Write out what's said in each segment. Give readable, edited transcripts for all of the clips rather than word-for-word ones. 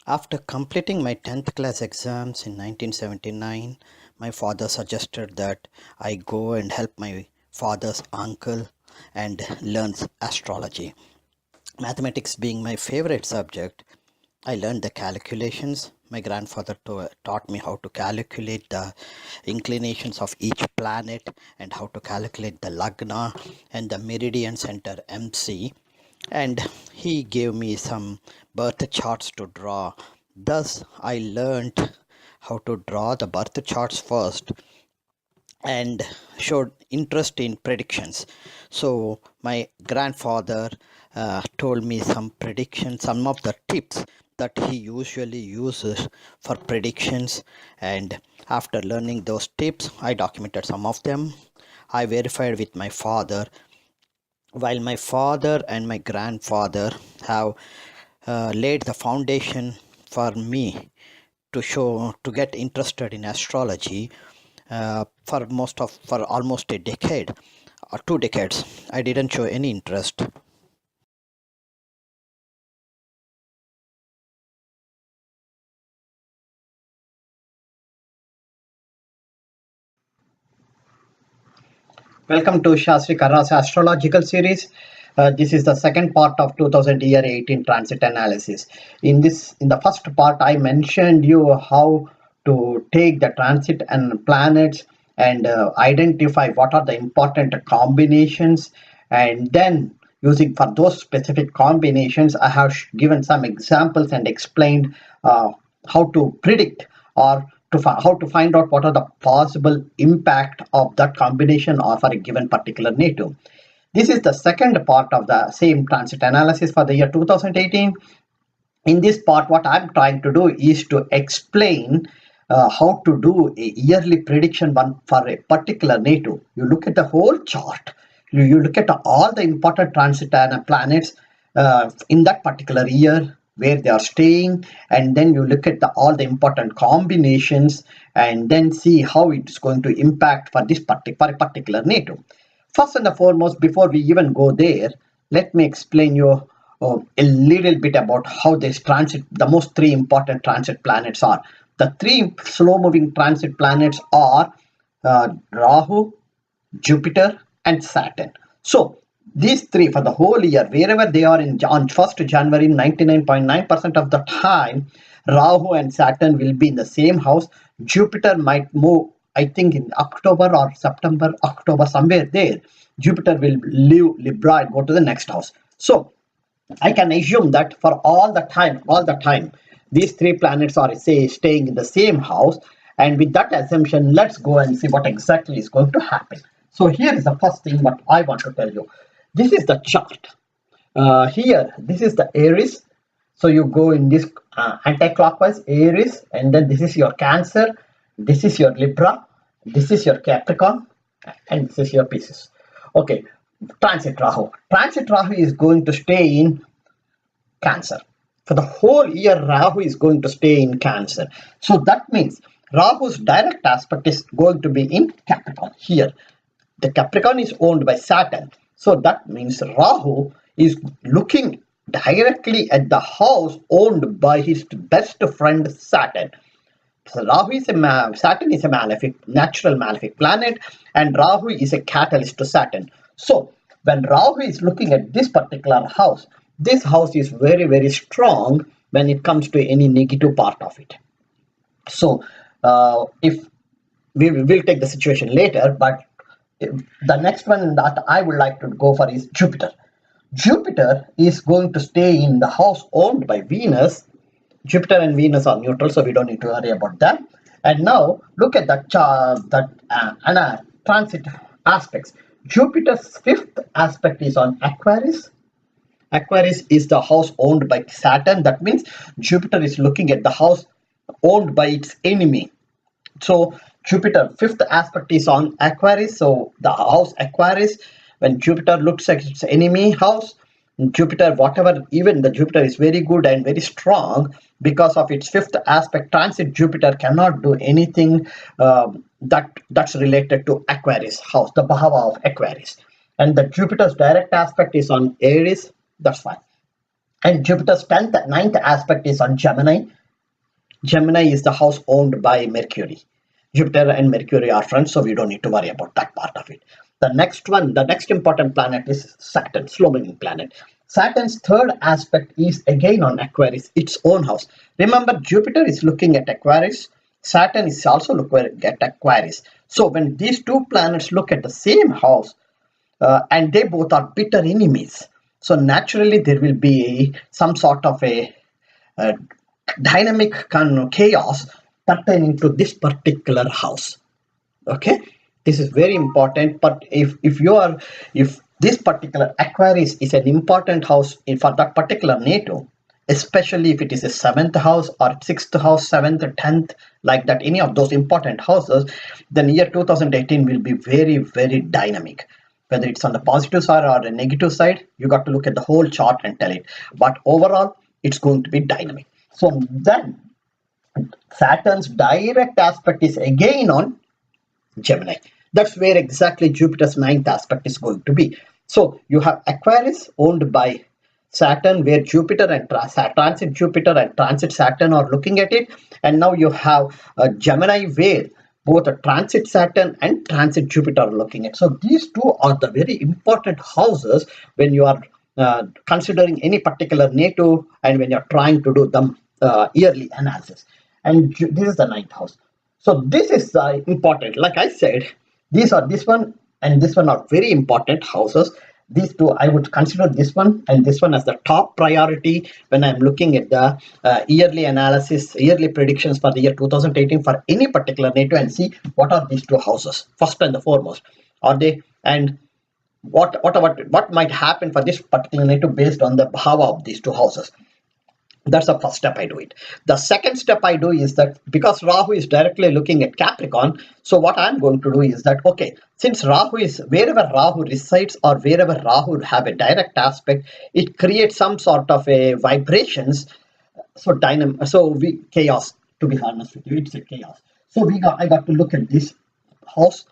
After completing my 10th class exams in 1979, my father suggested that I go and help my father's uncle and learn astrology. Mathematics being my favorite subject, I learned the calculations. My grandfather taught me how to calculate the inclinations of each planet and how to calculate the lagna and the meridian center MC, and he gave me some birth charts to draw. Thus, I learned how to draw the birth charts first and showed interest in predictions. So, my grandfather told me some predictions, some of the tips that he usually uses for predictions, and after learning those tips, I documented some of them. I verified with my father. While my father and my grandfather have laid the foundation for me to get interested in astrology, for almost a decade or 2 decades, I didn't show any interest. Welcome to Sastry Karra's astrological series. This is the second part of 2018 transit analysis. In the first part, I mentioned you how to take the transit and planets and identify what are the important combinations, and then using for those specific combinations, I have given some examples and explained how to predict or how to find out what are the possible impact of that combination or for a given particular native. This is the second part of the same transit analysis for the year 2018. In this part, what I'm trying to do is to explain how to do a yearly prediction for a particular native. You look at the whole chart, you look at all the important transit planets in that particular year, where they are staying, and then you look at all the important combinations and then see how it's going to impact for a particular native. First and foremost, before we even go there, let me explain you a little bit about how the most three important transit planets are. The three slow moving transit planets are Rahu, Jupiter, and Saturn. So these three for the whole year, wherever they are on 1st January, 99.9% of the time, Rahu and Saturn will be in the same house. Jupiter might move, I think, in October or September, October, somewhere there. Jupiter will leave Libra and go to the next house. So I can assume that for all the time, these three planets are staying in the same house. And with that assumption, let's go and see what exactly is going to happen. So here is the first thing what I want to tell you. This is the chart. Here, this is the Aries. So you go in this anti-clockwise Aries, and then this is your Cancer, this is your Libra, this is your Capricorn, and this is your Pisces. Okay, Transit Rahu. Transit Rahu is going to stay in Cancer. For the whole year, Rahu is going to stay in Cancer. So that means Rahu's direct aspect is going to be in Capricorn. Here, the Capricorn is owned by Saturn. So that means Rahu is looking directly at the house owned by his best friend Saturn. So Saturn is a natural malefic planet, and Rahu is a catalyst to Saturn. So when Rahu is looking at this particular house, this house is very, very strong when it comes to any negative part of it. So if we will take the situation later, but the next one that I would like to go for is Jupiter. Jupiter is going to stay in the house owned by Venus. Jupiter and Venus are neutral, so we don't need to worry about that. And now look at that transit aspects. Jupiter's fifth aspect is on Aquarius. Aquarius is the house owned by Saturn. That means Jupiter is looking at the house owned by its enemy. So Jupiter fifth aspect is on Aquarius. So the house Aquarius, when Jupiter looks at its enemy house, Jupiter, even the Jupiter is very good and very strong because of its fifth aspect. Transit Jupiter cannot do anything that's related to Aquarius house, the Bhava of Aquarius. And the Jupiter's direct aspect is on Aries. That's fine. And Jupiter's 10th, 9th aspect is on Gemini. Gemini is the house owned by Mercury. Jupiter and Mercury are friends, so we don't need to worry about that part of it. The next one, the next important planet is Saturn, slow moving planet. Saturn's third aspect is again on Aquarius, its own house. Remember, Jupiter is looking at Aquarius, Saturn is also looking at Aquarius. So when these two planets look at the same house, and they both are bitter enemies, so naturally there will be some sort of a dynamic kind of chaos pertaining to this particular house. Okay, this is very important. But if this particular Aquarius is an important house for that particular NATO, especially if it is a seventh house or sixth house, seventh, 10th, like that, any of those important houses, then year 2018 will be very, very dynamic. Whether it's on the positive side or the negative side, you got to look at the whole chart and tell it. But overall, it's going to be dynamic. So then Saturn's direct aspect is again on Gemini. That's where exactly Jupiter's ninth aspect is going to be. So you have Aquarius owned by Saturn, where Jupiter and transit Jupiter and transit Saturn are looking at it. And now you have Gemini, where both a transit Saturn and transit Jupiter are looking at. So these two are the very important houses when you are considering any particular NATO and when you're trying to do the yearly analysis. And this is the ninth house. So this is important. Like I said, these are this one and this one are very important houses. These two, I would consider this one and this one as the top priority when I'm looking at the yearly analysis, yearly predictions for the year 2018 for any particular NATO, and see what are these two houses first and the foremost. Are they, and what might happen for this particular NATO based on the bhava of these two houses. That's the first step I do it. The second step I do is that because Rahu is directly looking at Capricorn, so what I'm going to do is that, okay, since Rahu is wherever Rahu resides or wherever Rahu have a direct aspect, it creates some sort of a vibrations. So chaos, to be honest with you, it's a chaos. So I got to look at this house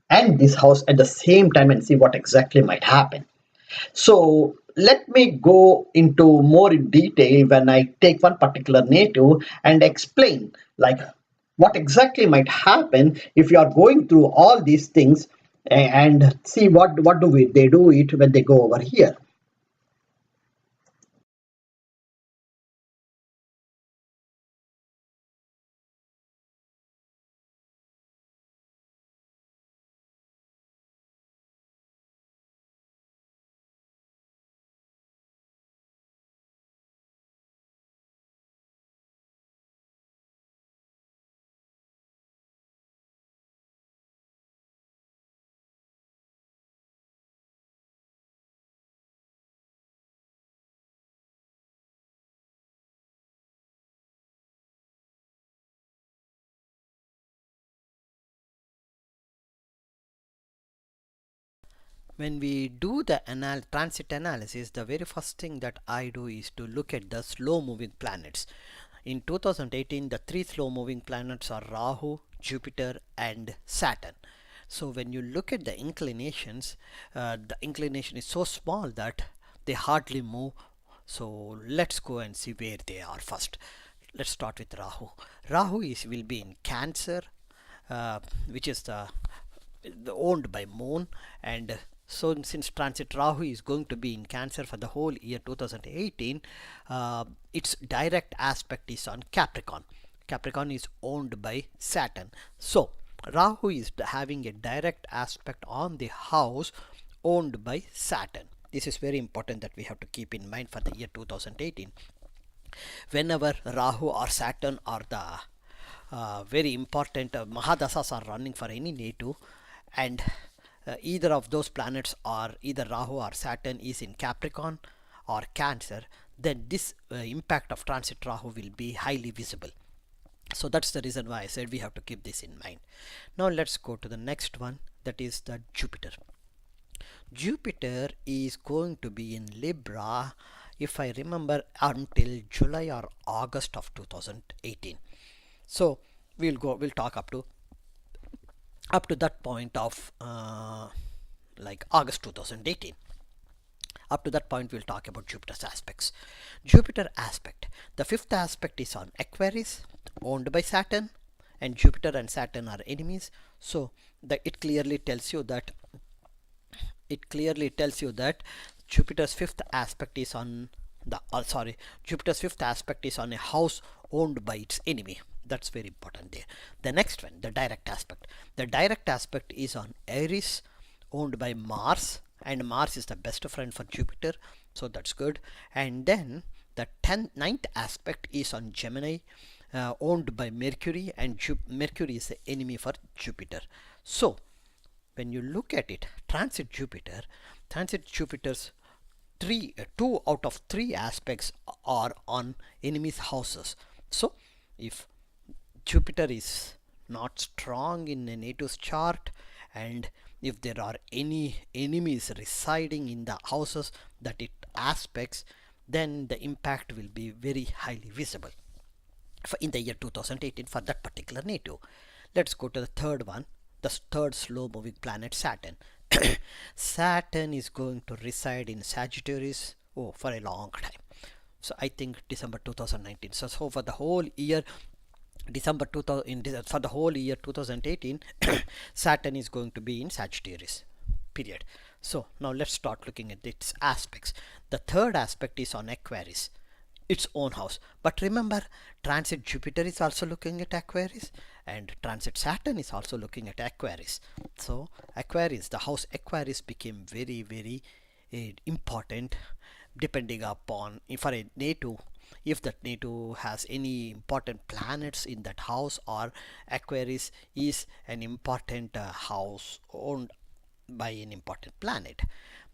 and this house at the same time and see what exactly might happen. So let me go into more in detail when I take one particular native and explain like what exactly might happen if you are going through all these things, and see what they do it when they go over here. When we do the transit analysis, the very first thing that I do is to look at the slow moving planets. In 2018, the three slow moving planets are Rahu, Jupiter and Saturn. So when you look at the inclinations, the inclination is so small that they hardly move. So let's go and see where they are first. Let's start with Rahu. Rahu will be in Cancer, which is the owned by Moon, and so since transit Rahu is going to be in Cancer for the whole year 2018, its direct aspect is on Capricorn. Capricorn is owned by Saturn. So Rahu is having a direct aspect on the house owned by Saturn. This is very important that we have to keep in mind for the year 2018. Whenever Rahu or Saturn or the very important Mahadasas are running for any NATO, and either of those planets or either Rahu or Saturn is in Capricorn or Cancer, then this impact of transit Rahu will be highly visible. So that's the reason why I said we have to keep this in mind. Now let's go to the next one, that is the Jupiter. Jupiter is going to be in Libra, if I remember, until July or August of 2018. So we'll talk up to that point of like August 2018. Up to that point, we'll talk about Jupiter's aspects. Jupiter aspect. The fifth aspect is on Aquarius, owned by Saturn, and Jupiter and Saturn are enemies. So it clearly tells you that Jupiter's fifth aspect is on Jupiter's fifth aspect is on a house owned by its enemy. That's very important there. The next one, the direct aspect. The direct aspect is on Aries, owned by Mars, and Mars is the best friend for Jupiter, so that's good. And then the ninth aspect is on Gemini, owned by Mercury, and Mercury is the enemy for Jupiter. So when you look at it, transit Jupiter's two out of three aspects are on enemies' houses. So if Jupiter is not strong in a native's chart, and if there are any enemies residing in the houses that it aspects, then the impact will be very highly visible in the year 2018 for that particular native. Let's go to the third one, the third slow moving planet, Saturn. Saturn is going to reside in Sagittarius for a long time. So I think December 2019. So for the whole year, for the whole year 2018, Saturn is going to be in Sagittarius. Period. So now let's start looking at its aspects. The third aspect is on Aquarius, its own house. But remember, transit Jupiter is also looking at Aquarius, and transit Saturn is also looking at Aquarius. So Aquarius, the house Aquarius became very, very important, depending upon if a native, if that native has any important planets in that house, or Aquarius is an important house owned by an important planet.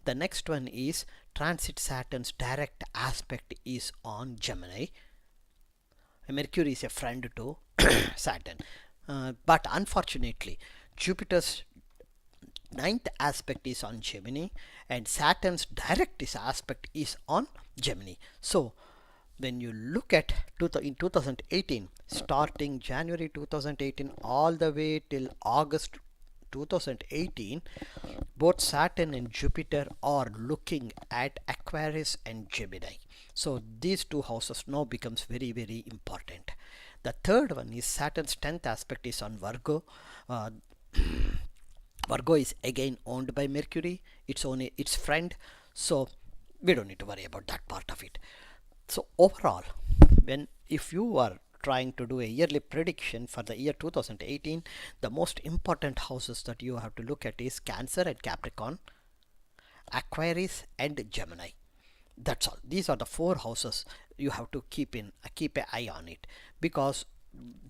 The next one is transit Saturn's direct aspect is on Gemini. Mercury is a friend to Saturn, but unfortunately Jupiter's ninth aspect is on Gemini, and Saturn's direct aspect is on Gemini. So when you look at in 2018, starting January 2018 all the way till August 2018, both Saturn and Jupiter are looking at Aquarius and Gemini. So these two houses now becomes very, very important. The third one is Saturn's 10th aspect is on Virgo. Virgo is again owned by Mercury, it's only its friend, so we don't need to worry about that part of it. So overall, if you are trying to do a yearly prediction for the year 2018, the most important houses that you have to look at is Cancer and Capricorn, Aquarius and Gemini. That's all. These are the four houses you have to keep an eye on it, because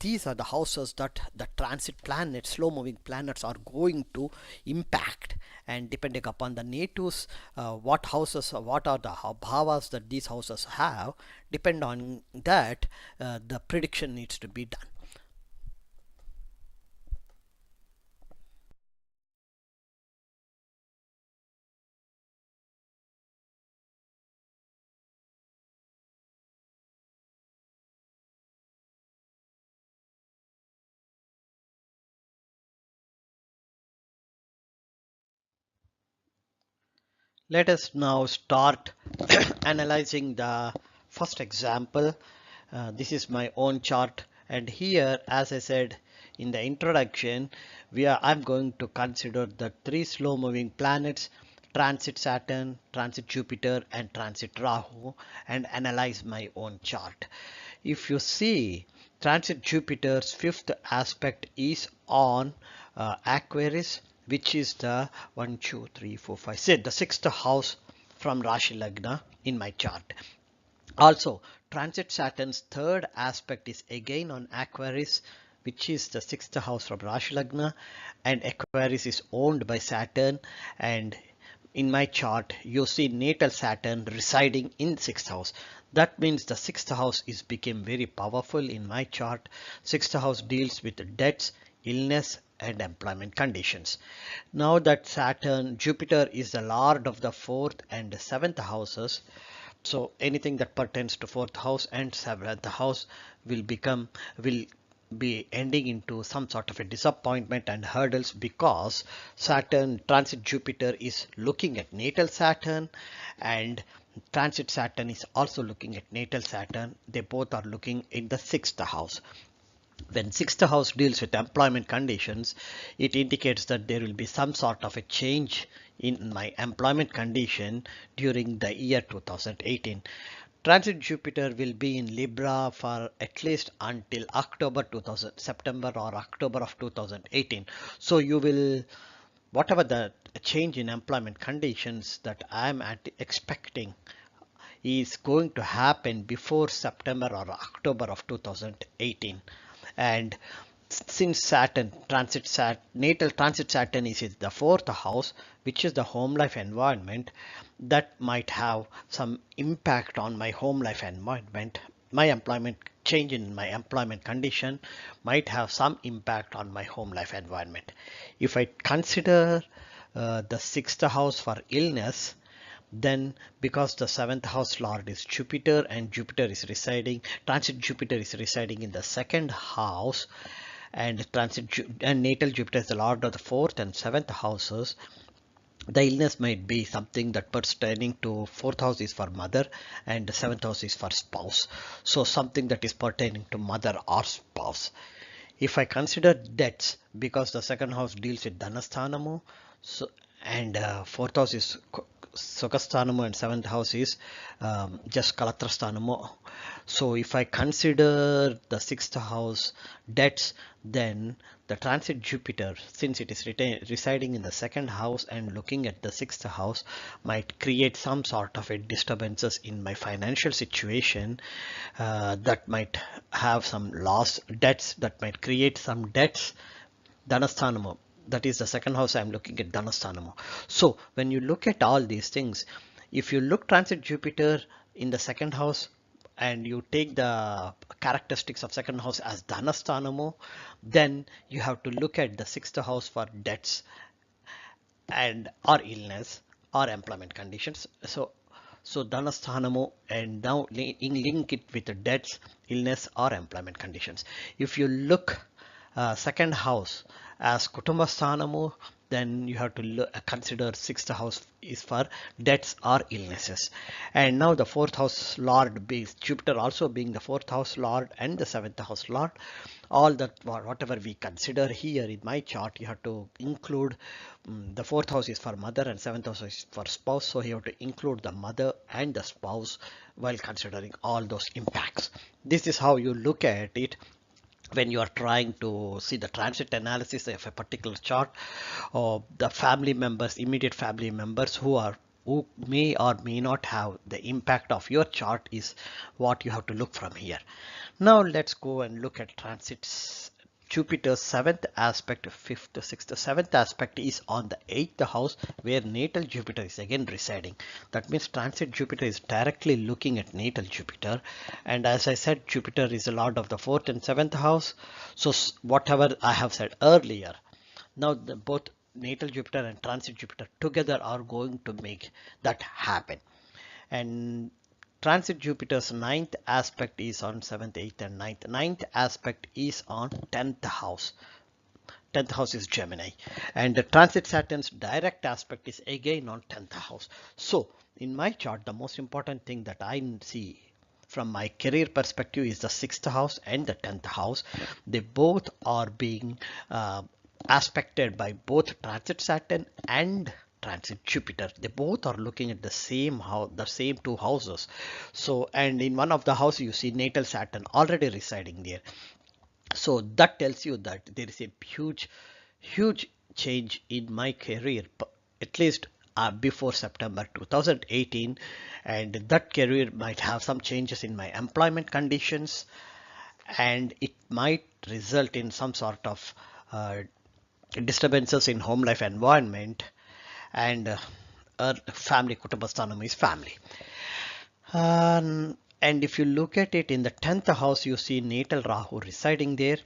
these are the houses that the transit planets, slow moving planets, are going to impact, and depending upon the natives, what are the bhavas that these houses have, depend on that, the prediction needs to be done. Let us now start analyzing the first example. This is my own chart, and here, as I said in the introduction, I'm going to consider the three slow moving planets, transit Saturn, transit Jupiter and transit Rahu, and analyze my own chart. If you see, transit Jupiter's fifth aspect is on Aquarius, which is the 1, 2, 3, 4, 5, say the sixth house from Rashi Lagna in my chart. Also, transit Saturn's third aspect is again on Aquarius, which is the sixth house from Rashi Lagna, and Aquarius is owned by Saturn, and in my chart you see natal Saturn residing in sixth house. That means the sixth house is became very powerful in my chart. Sixth house deals with debts, illness and employment conditions. Now that Jupiter is the lord of the fourth and seventh houses, so anything that pertains to fourth house and seventh house will be ending into some sort of a disappointment and hurdles, because Saturn transit Jupiter is looking at natal Saturn, and transit Saturn is also looking at natal Saturn. They both are looking in the sixth house. When sixth house deals with employment conditions, it indicates that there will be some sort of a change in my employment condition during the year 2018. Transit Jupiter will be in Libra for at least until September or October of 2018. So you will, whatever the change in employment conditions that I'm expecting is going to happen before September or October of 2018. And since natal transit Saturn is in the fourth house, which is the home life environment, that might have some impact on my home life environment. My employment change in my employment condition might have some impact on my home life environment. If I consider the sixth house for illness, then because the seventh house lord is Jupiter, and transit Jupiter is residing in the second house, and natal Jupiter is the lord of the fourth and seventh houses, the illness might be something that pertaining to fourth house is for mother and the seventh house is for spouse. So something that is pertaining to mother or spouse. If I consider debts, because the second house deals with Dhanasthanamu, so and fourth house is Sukhasthanamu and seventh house is just Kalatrasthanamu. So if I consider the sixth house debts, then the transit Jupiter, since it is residing in the second house and looking at the sixth house, might create some sort of a disturbances in my financial situation, that might have some loss debts, that might create some debts. Dhanasthanamu, that is the second house I'm looking at, Dhanasthanamu. So when you look at all these things, if you look transit Jupiter in the second house and you take the characteristics of second house as Dhanasthanamu, then you have to look at the sixth house for debts and or illness or employment conditions. So Dhanasthanamu, and now link it with the debts, illness or employment conditions. If you look second house as Kutumbasthanamu, then you have to consider sixth house is for debts or illnesses. And now the fourth house lord being Jupiter, also being the fourth house lord and the seventh house lord, all that whatever we consider here in my chart, you have to include the fourth house is for mother and seventh house is for spouse, so you have to include the mother and the spouse while considering all those impacts. This is how you look at it when you are trying to see the transit analysis of a particular chart, or the family members, immediate family members who may or may not have the impact of your chart is what you have to look from here. Now let's go and look at transits. Jupiter's seventh aspect, fifth, sixth, seventh aspect is on the eighth house, where natal Jupiter is again residing. That means transit Jupiter is directly looking at natal Jupiter. And as I said, Jupiter is the lord of the fourth and seventh house. So whatever I have said earlier, now both natal Jupiter and transit Jupiter together are going to make that happen. And transit Jupiter's ninth aspect is on 7th, 8th and 9th. Ninth aspect is on 10th house. 10th house is Gemini. And the transit Saturn's direct aspect is again on 10th house. So in my chart, the most important thing that I see from my career perspective is the 6th house and the 10th house. They both are being aspected by both transit Saturn and transit Jupiter. They both are looking at the same house, the same two houses. So, and in one of the houses you see natal Saturn already residing there. So that tells you that there is a huge change in my career, at least before September 2018, and that career might have some changes in my employment conditions, and it might result in some sort of disturbances in home life environment, and family. Kutumbasthanam is family. And if you look at it in the 10th house, you see natal Rahu residing there,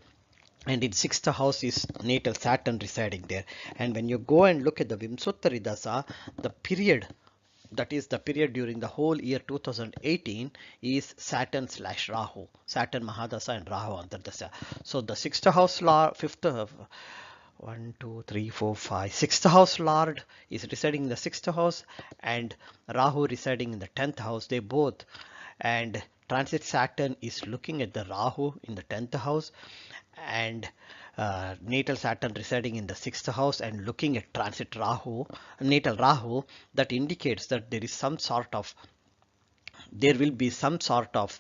and in 6th house is natal Saturn residing there. And when you go and look at the Vimsottari Dasa, the period that is the period during the whole year 2018, is Saturn slash Rahu, Saturn Mahadasa and Rahu Antardasa. So the sixth house lord, fifth, 1, 2, 3, 4, 5, sixth house lord is residing in the sixth house, and Rahu residing in the 10th house. They both, and transit Saturn is looking at the Rahu in the 10th house, and natal Saturn residing in the 6th house and looking at transit Rahu, natal Rahu. That indicates that there is some sort of, there will be some sort of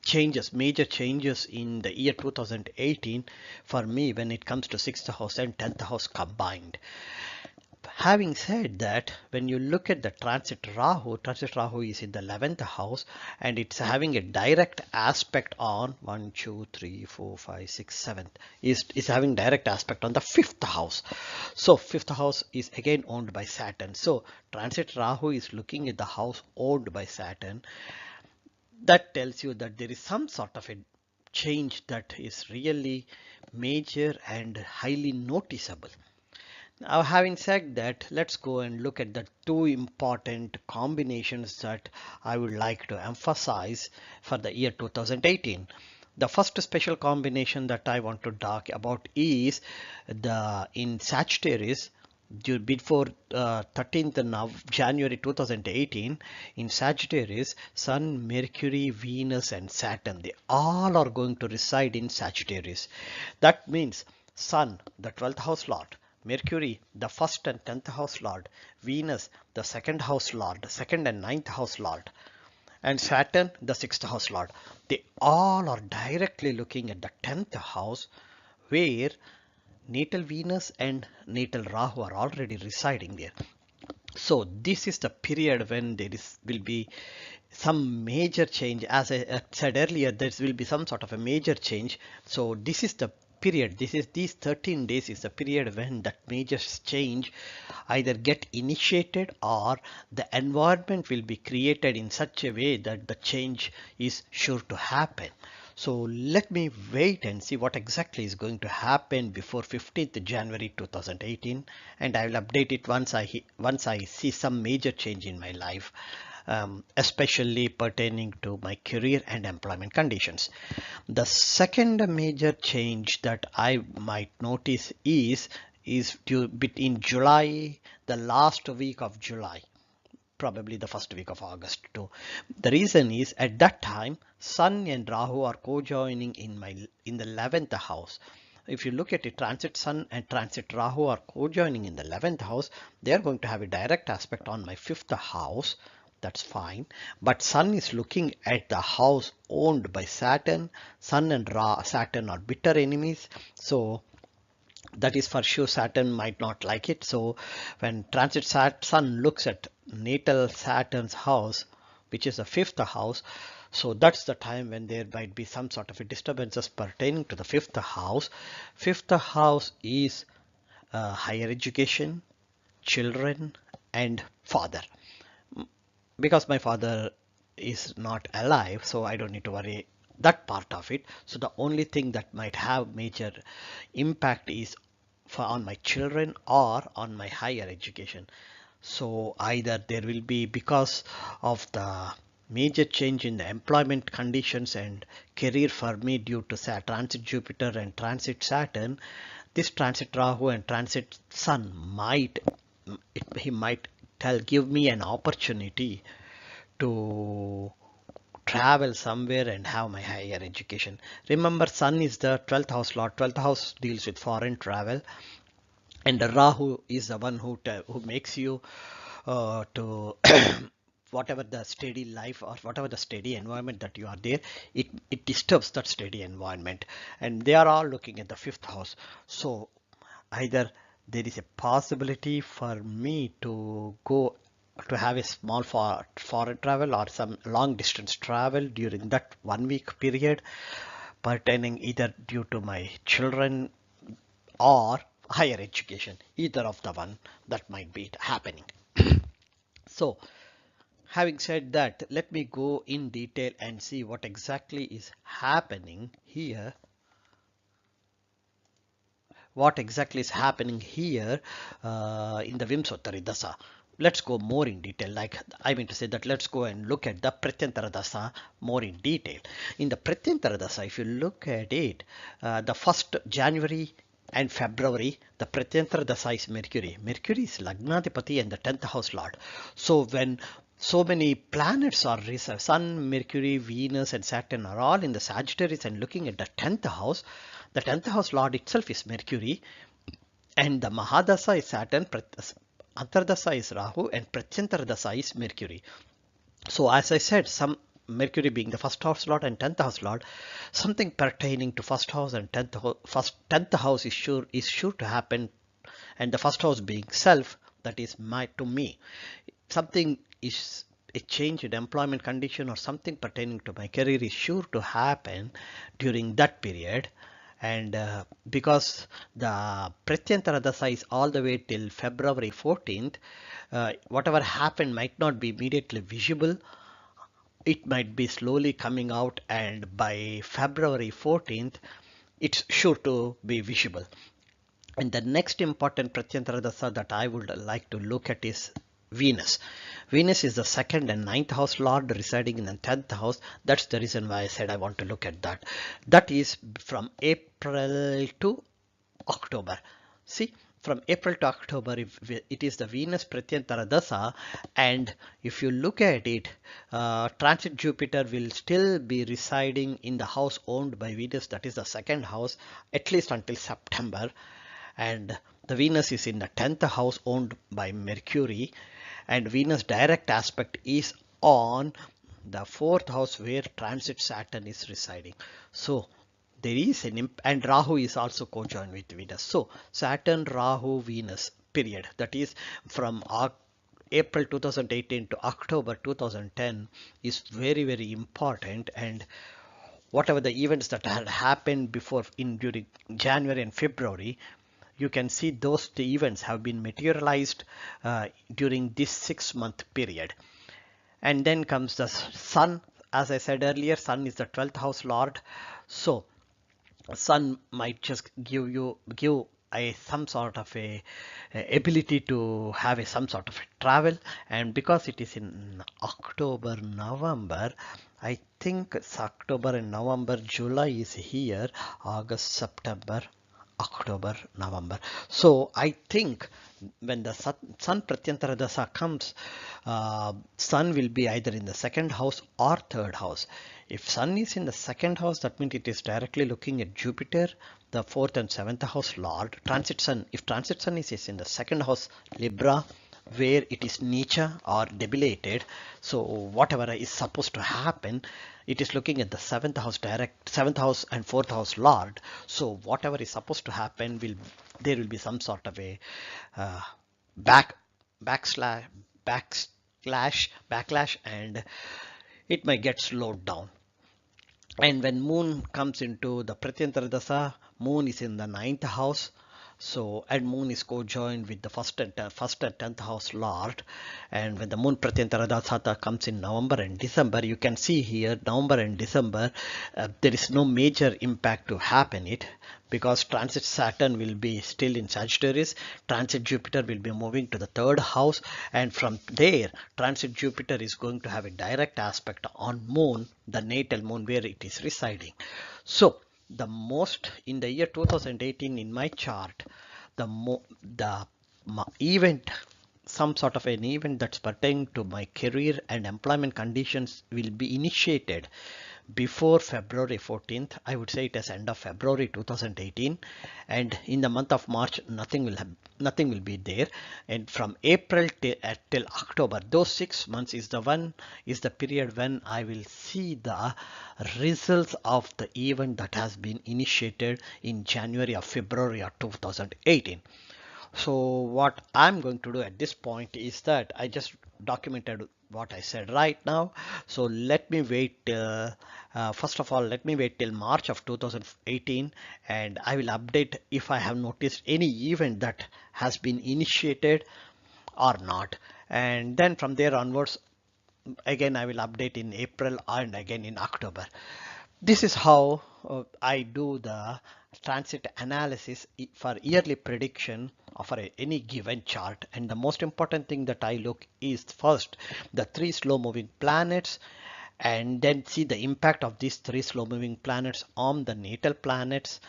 changes, major changes in the year 2018 for me when it comes to 6th house and 10th house combined. Having said that, when you look at the transit Rahu is in the 11th house, and it's having a direct aspect on 1, 2, 3, 4, 5, 6, 7, is having direct aspect on the 5th house. So 5th house is again owned by Saturn. So transit Rahu is looking at the house owned by Saturn. That tells you that there is some sort of a change that is really major and highly noticeable. Now, having said that, let's go and look at the two important combinations that I would like to emphasize for the year 2018. The first special combination that I want to talk about is in Sagittarius, before 13th of January 2018, in Sagittarius, Sun, Mercury, Venus and Saturn, they all are going to reside in Sagittarius. That means Sun, the 12th house lord, Mercury, the 1st and 10th house lord, Venus, the 2nd house lord, 2nd and 9th house lord, and Saturn, the 6th house lord. They all are directly looking at the 10th house, where natal Venus and natal Rahu are already residing there. So this is the period when there will be some major change. As I said earlier, there will be some sort of a major change. So this is the period, these 13 days is the period when that major change either get initiated, or the environment will be created in such a way that the change is sure to happen. So let me wait and see what exactly is going to happen before 15th January 2018, and I will update it once I see some major change in my life. Especially pertaining to my career and employment conditions. The second major change that I might notice is in July, the last week of July, probably the first week of August too. The reason is, at that time Sun and Rahu are co-joining in the 11th house. If you look at it, transit Sun and transit Rahu are co-joining in the 11th house. They are going to have a direct aspect on my 5th house. That's fine, but Sun is looking at the house owned by Saturn. Sun and Saturn are bitter enemies, so that is for sure Saturn might not like it. So when transit Sun looks at natal Saturn's house, which is the 5th house, so that's the time when there might be some sort of a disturbances pertaining to the 5th house. 5th house is higher education, children and father. Because my father is not alive, so I don't need to worry that part of it. So the only thing that might have major impact is on my children or on my higher education. So either there will be, because of the major change in the employment conditions and career for me due to transit Jupiter and transit Saturn, this transit Rahu and transit Sun he might give me an opportunity to travel somewhere and have my higher education. Remember, Sun is the 12th house lord. 12th house deals with foreign travel, and the Rahu is the one who makes you to whatever the steady life or whatever the steady environment that you are there, it disturbs that steady environment, and they are all looking at the 5th house. So either there is a possibility for me to have a small foreign travel or some long distance travel during that 1 week period, pertaining either due to my children or higher education, either of the one that might be happening. So having said that, let me go in detail and see what exactly is happening here. What exactly is happening here in the Vimsottari Dasa. let's go more in detail. Like I mean to say that let's go and look at the Pratyantara Dasa more in detail. In the Pratyantara Dasa, if you look at it, the first January and February, the Pratyantara Dasa is Mercury. Mercury is Lagnadipati and the 10th house lord. So when so many planets are reserved, Sun, Mercury, Venus and Saturn are all in the Sagittarius and looking at the 10th house, the 10th house lord itself is Mercury, and the Mahadasa is Saturn, Antardasa is Rahu, and Pratyantara Dasa is Mercury. So as I said, some Mercury being the first house lord and 10th house lord, something pertaining to first house and 10th house is sure to happen, and the first house being self, that is to me, something is a change in employment condition or something pertaining to my career is sure to happen during that period. And because the Pratyantara Dasa is all the way till February 14th, whatever happened might not be immediately visible. It might be slowly coming out, and by February 14th, it's sure to be visible. And the next important Pratyantara Dasa that I would like to look at is Venus. Venus is the second and 9th house lord residing in the 10th house. That's the reason why I said I want to look at that. That is from April to October. See, from April to October, if it is the Venus Pratyantara Dasa, and if you look at it, transit Jupiter will still be residing in the house owned by Venus, that is the second house, at least until September. And the Venus is in the 10th house owned by Mercury, and Venus direct aspect is on the 4th house where transit Saturn is residing. So there is an and Rahu is also co-joined with Venus. So Saturn, Rahu, Venus period, that is from April 2018 to October 2010 is very, very important. And whatever the events that had happened before during January and February, you can see those events have been materialized during this 6-month period. And then comes the Sun. As I said earlier, Sun is the 12th house lord. So Sun might just give some sort of a ability to have some sort of a travel. And because it is in October, November, I think it's October and November, July is here, August, September, October, November. So I think when the Sun Pratyantara Dasa comes, Sun will be either in the second house or third house. If Sun is in the second house, that means it is directly looking at Jupiter, the 4th and 7th house lord. Transit Sun, if transit Sun is in the second house, Libra, where it is Nicha or debilitated, so whatever is supposed to happen, it is looking at the 7th house direct, 7th house and 4th house lord. So whatever is supposed to happen, there will be some sort of a backlash, and it might get slowed down. And when Moon comes into the Pratyantara Dasa, Moon is in the 9th house. So, and Moon is co-joined with the first and 10th house lord. And when the Moon Pratyantara Dasa comes in November and December, you can see here November and December, there is no major impact to happen it, because transit Saturn will be still in Sagittarius, transit Jupiter will be moving to the 3rd house, and from there transit Jupiter is going to have a direct aspect on Moon, the natal Moon where it is residing. So the most in the year 2018 in my chart, the event, some sort of an event that's pertaining to my career and employment conditions will be initiated before February 14th. I would say it is end of February 2018, and in the month of March nothing will be there. And from April till October, those 6 months is the period when I will see the results of the event that has been initiated in January or February of 2018. So what I'm going to do at this point is that I just documented what I said right now. So let me wait, first of all, let me wait till March of 2018, and I will update if I have noticed any event that has been initiated or not. And then from there onwards, again I will update in April and again in October. This is how I do the transit analysis for yearly prediction for any given chart. And the most important thing that I look is first the three slow moving planets, and then see the impact of these three slow moving planets on the natal planets,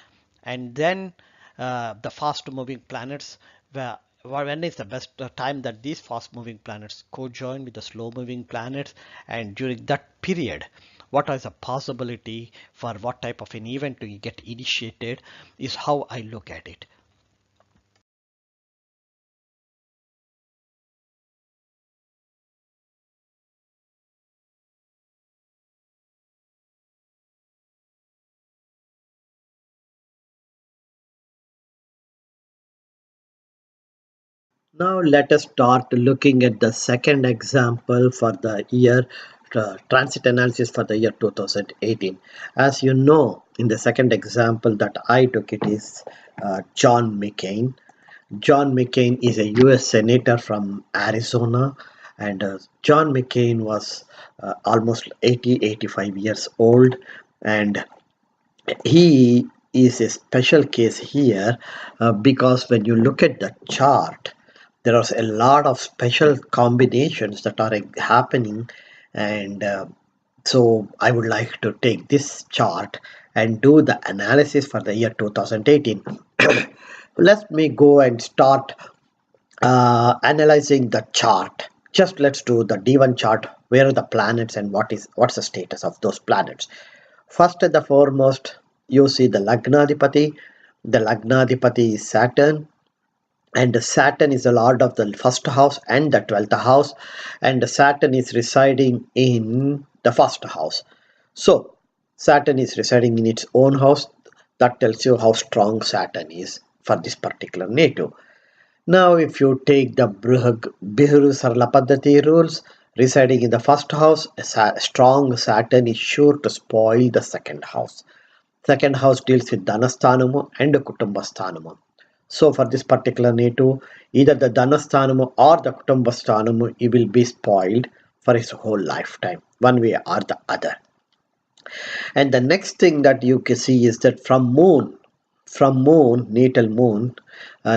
and then the fast moving planets, where when is the best time that these fast moving planets co-join with the slow moving planets, and during that period what is the possibility for what type of an event to get initiated, is how I look at it. Now let us start looking at the second example for the year transit analysis for the year 2018. As you know, in the second example that I took, it is John McCain. John McCain is a US Senator from Arizona, and John McCain was almost 85 years old, and he is a special case here because when you look at the chart, there are a lot of special combinations that are happening, and so I would like to take this chart and do the analysis for the year 2018. Let me go and start analyzing the chart. Just let's do the D1 chart. Where are the planets and what's the status of those planets? First and the foremost, you see the Lagnadipati. The Lagnadipati is Saturn, and Saturn is the lord of the first house and the 12th house, and Saturn is residing in the first house. So Saturn is residing in its own house. That tells you how strong Saturn is for this particular native. Now, if you take the Bihuru Sarla Paddhati rules, residing in the first house, a strong Saturn is sure to spoil the second house. Second house deals with Dhanasthanamu and Kutumbasthanamu. So, for this particular native, either the Dhanasthanamu or the Kutumbasthanamu, he will be spoiled for his whole lifetime, one way or the other. And the next thing that you can see is that from moon, natal moon,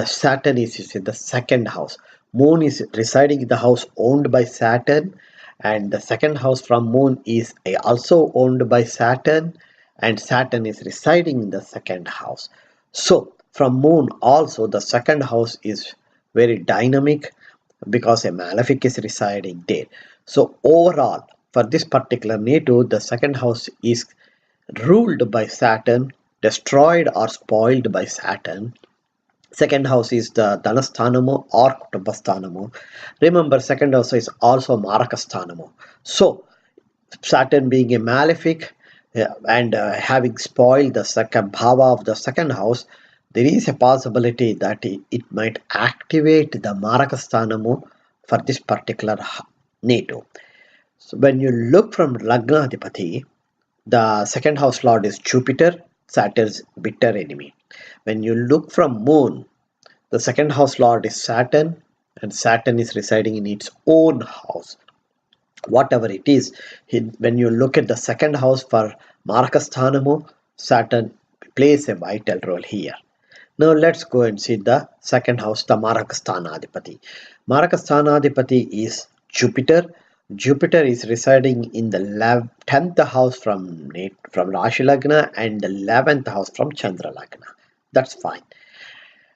Saturn is in the second house. Moon is residing in the house owned by Saturn, and the second house from moon is also owned by Saturn, and Saturn is residing in the second house. So from moon also the second house is very dynamic because a malefic is residing there. So overall, for this particular native, the second house is ruled by Saturn, destroyed or spoiled by Saturn. Second house is the Dhanasthanamu or Kutumbasthanamu. Remember, second house is also Marakasthanamu. So, Saturn being a malefic and having spoiled the second bhava of the second house, there is a possibility that it might activate the Marakasthanamu for this particular native. So, when you look from Lagnadipati, the second house lord is Jupiter, Saturn's bitter enemy. When you look from moon, the second house lord is Saturn, and Saturn is residing in its own house. Whatever it is, when you look at the second house for Marakasthanamu, Saturn plays a vital role here. Now let's go and see the second house, the Marakasthanadipati. Marakasthanadipati is Jupiter. Jupiter is residing in the 10th house from Rashi Lagna and the 11th house from Chandra Lagna. That's fine.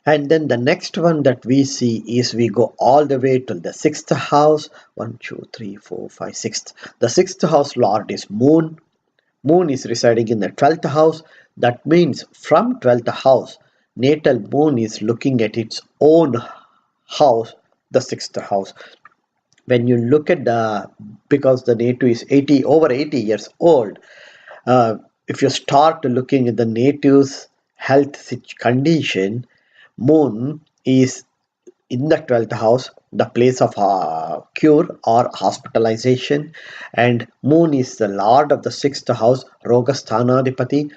And then the next one that we see is we go all the way to the 6th house. 1, 2, 3, 4, 5, 6th. The 6th house lord is Moon. Moon is residing in the 12th house. That means from 12th house, natal moon is looking at its own house, the 6th house. When you look at because the native is over 80 years old, if you start looking at the native's health condition, moon is in the 12th house, the place of cure or hospitalization, and moon is the lord of the 6th house, Rogasthanadipati,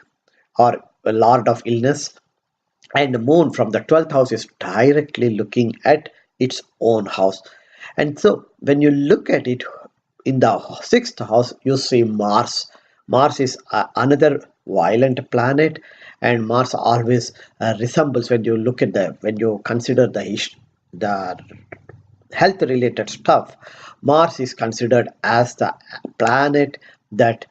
or lord of illness, and moon from the 12th house is directly looking at its own house. And so when you look at it in the 6th house, you see Mars. Mars is another violent planet, and Mars always resembles, when you look at when you consider the health related stuff, Mars is considered as the planet that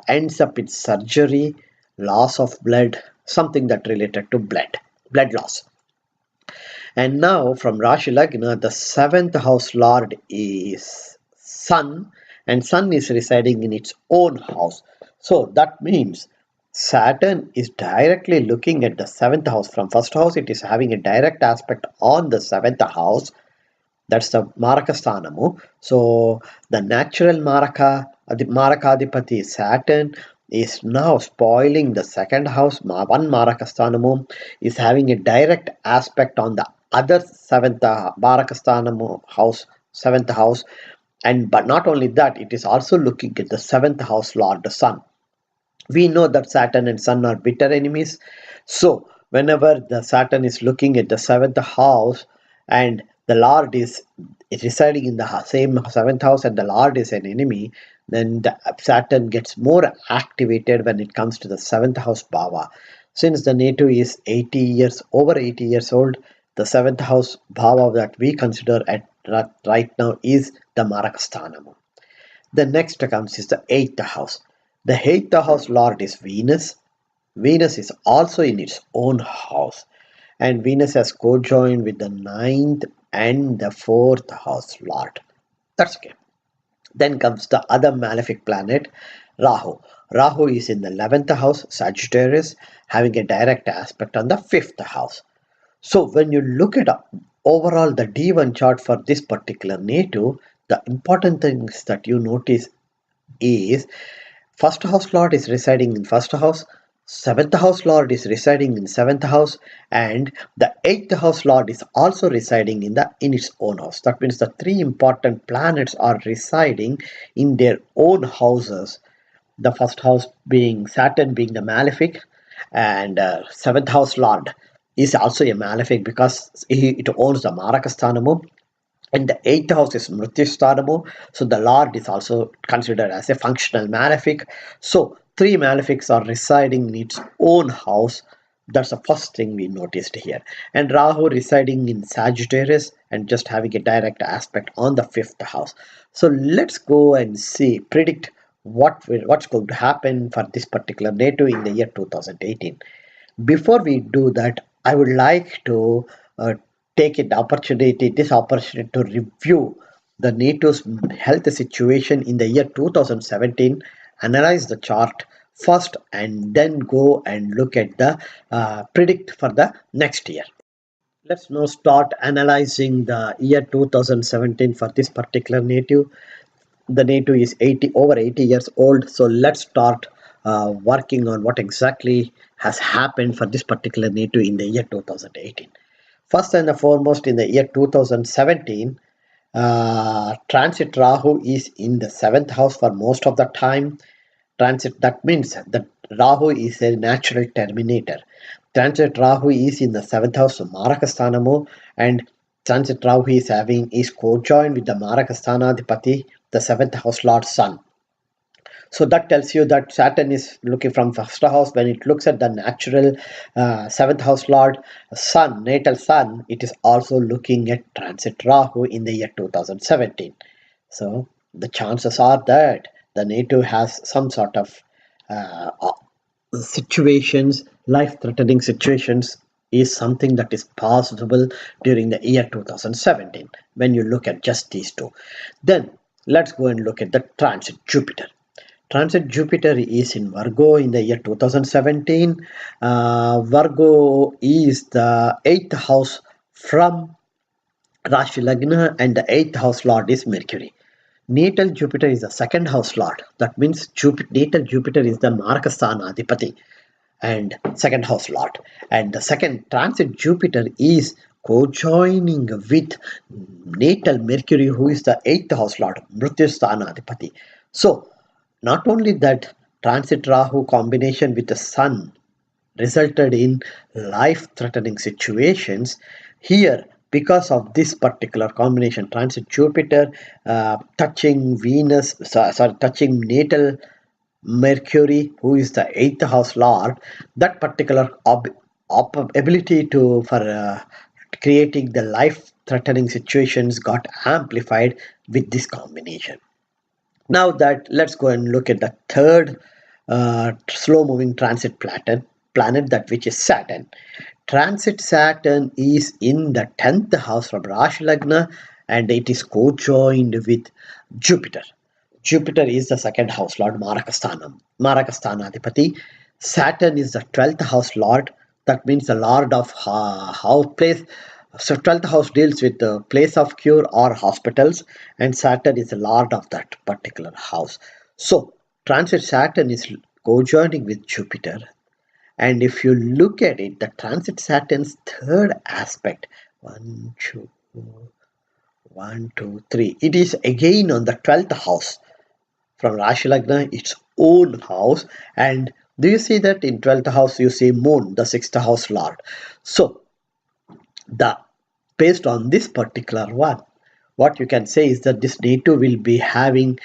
ends up in surgery, loss of blood, something that related to blood loss. And now from Rashi Lagna, the seventh house lord is Sun, and Sun is residing in its own house. So that means Saturn is directly looking at the seventh house. From first house, it is having a direct aspect on the seventh house. That's the Marakasthanamu. So the natural Marakadipati Saturn is now spoiling the second house. One Marakasthanamu is having a direct aspect on the other seventh Marakasthanamu house, seventh house. And but not only that, it is also looking at the seventh house lord, the sun. We know that Saturn and Sun are bitter enemies. So whenever the Saturn is looking at the seventh house and the Lord is residing in the same seventh house and the Lord is an enemy, then the Saturn gets more activated when it comes to the seventh house bhava. Since the native is over 80 years old, the seventh house bhava that we consider at right now is the Marakasthanam. The next comes is the eighth house. The eighth house lord is Venus. Venus is also in its own house, and Venus has co-joined with the ninth and the fourth house lord. That's okay. Then comes the other malefic planet, Rahu. Rahu is in the 11th house, Sagittarius, having a direct aspect on the 5th house. So when you look at overall the D1 chart for this particular native, the important things that you notice is first house lord is residing in first house, seventh house lord is residing in seventh house, and the eighth house lord is also residing in its own house. That means the three important planets are residing in their own houses. The first house being Saturn, being the malefic, and seventh house lord is also a malefic because it owns the Marakasthanamu, and the eighth house is Mrityusthanamu, so the Lord is also considered as a functional malefic. So three malefics are residing in its own house. That's the first thing we noticed here. And Rahu residing in Sagittarius and just having a direct aspect on the fifth house. So let's go and predict what's going to happen for this particular native in the year 2018. Before we do that, I would like to take this opportunity to review the NATO's health situation in the year 2017, analyze the chart first, and then go and look at the predict for the next year. Let's now start analyzing the year 2017 for this particular native. The native is over 80 years old, so let's start working on what exactly has happened for this particular native in the year 2018. First and foremost, in the year 2017, transit Rahu is in the seventh house for most of the time. Transit, that means that Rahu is a natural terminator. Transit Rahu is in the seventh house of Marakasthanamu, and transit Rahu is co-joined with the Marakasthanadipati, the seventh house lord sun. So that tells you that Saturn is looking from first house. When it looks at the natural seventh house lord sun, natal sun, it is also looking at transit Rahu in the year 2017. So the chances are that the native has some sort of situations, life-threatening situations, is something that is possible during the year 2017 when you look at just these two. Then let's go and look at the transit Jupiter. Transit Jupiter is in Virgo in the year 2017. Virgo is the 8th house from Rashi Lagna, and the 8th house lord is Mercury. Natal Jupiter is the second house lord. That means natal Jupiter is the Markasthana Adipati and second house lord. And the second transit Jupiter is co-joining with natal Mercury, who is the 8th house lord, Mrityusthana Adipati. So not only that, transit Rahu combination with the sun resulted in life-threatening situations. Here, because of this particular combination, transit Jupiter touching Venus, touching natal Mercury, who is the eighth house lord, that particular ability to for creating the life-threatening situations got amplified with this combination. Now that let's go and look at the third slow-moving transit planet, that which is Saturn. Transit Saturn is in the 10th house from Rashi Lagna, and it is co-joined with Jupiter. Jupiter is the second house lord, Marakasthanadipati. Saturn is the 12th house lord. That means the lord of house place. So 12th house deals with the place of cure or hospitals, and Saturn is the lord of that particular house. So transit Saturn is co-joining with Jupiter. And if you look at it, the transit Saturn's third aspect, 1, 2, 3, it is again on the 12th house from Rashi Lagna, its own house. And do you see that in 12th house you see Moon, the 6th house lord? So the based on this particular one, what you can say is that this native uh, will be having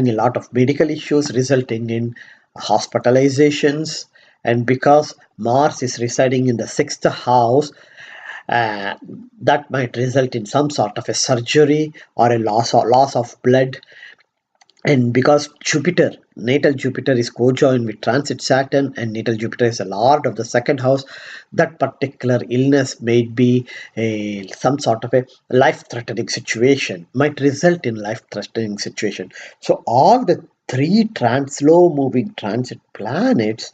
a lot of medical issues resulting in hospitalizations. And because Mars is residing in the 6th house, uh, that might result in some sort of a surgery or a loss of blood. And because Jupiter, natal Jupiter is co-joined with transit Saturn, and natal Jupiter is a lord of the second house, that particular illness may be some sort of a life-threatening situation, might result in life-threatening situation. So all the three slow-moving transit planets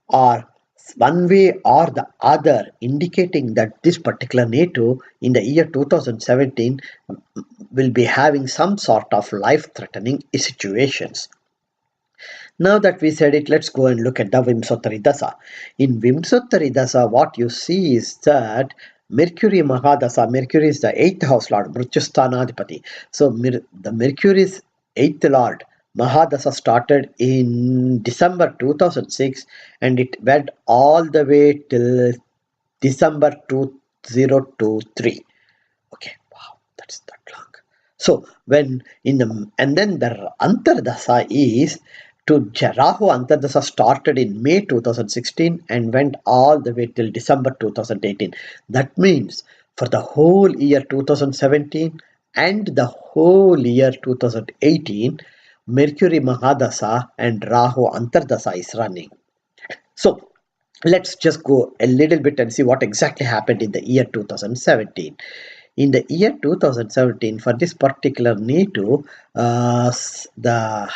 are one way or the other indicating that this particular NATO in the year 2017 will be having some sort of life-threatening situations. Now that we said it, let's go and look at the Vimsottari Dasa. In Vimsottari Dasa, what you see is that Mercury Mahadasa, Mercury is the 8th house lord, Mrutyasthanadipati. So the Mercury's 8th lord, Mahadasa, started in December 2006 and it went all the way till December 2023. Okay, wow, that's that long. So when in the and then the Antardasa is to Rahu. Antardasa started in May 2016 and went all the way till December 2018. That means for the whole year 2017 and the whole year 2018, Mercury Mahadasa and Rahu Antardasa is running. So let's just go a little bit and see what exactly happened in the year 2017. In the year 2017, for this particular NATO, the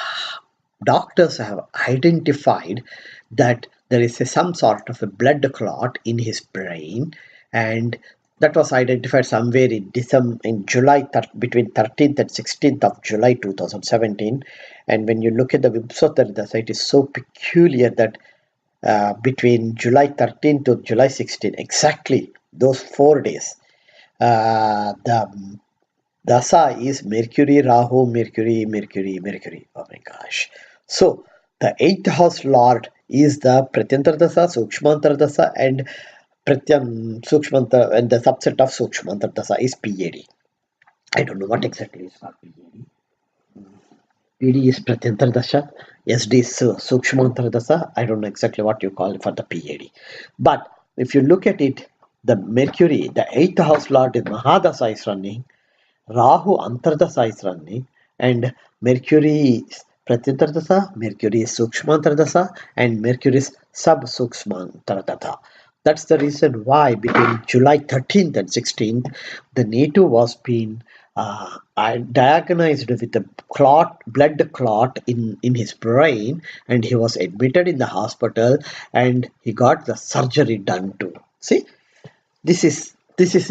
doctors have identified that there is some sort of a blood clot in his brain, and that was identified somewhere in December, in July, between 13th and 16th of July 2017. And when you look at the Vimsottari Dasa, it is so peculiar that between July 13th to July 16th, exactly those 4 days, the Dasa is Mercury, Rahu, Mercury, Mercury, Mercury. Oh my gosh. So the 8th house lord is the Pratyantar Dasa, Sukshmantar Dasa, and Sukshmantar, and the subset of Sukshmantar Dasa is PAD. I don't know what exactly is called PAD. PD is Pratyantar Dasha, SD is Sukshmantar Dasa. I don't know exactly what you call it for the PAD. But if you look at it, the Mercury, the 8th house lord is Mahadasa is running, Rahu Antardasa is running, and Mercury is Pratyantardasa, Mercury is Sukshmantardasa, and Mercury is Sub-Sukshmantardasa. That's the reason why between July 13th and 16th, the NATO was being diagnosed with a blood clot in his brain, and he was admitted in the hospital, and he got the surgery done too. See, this is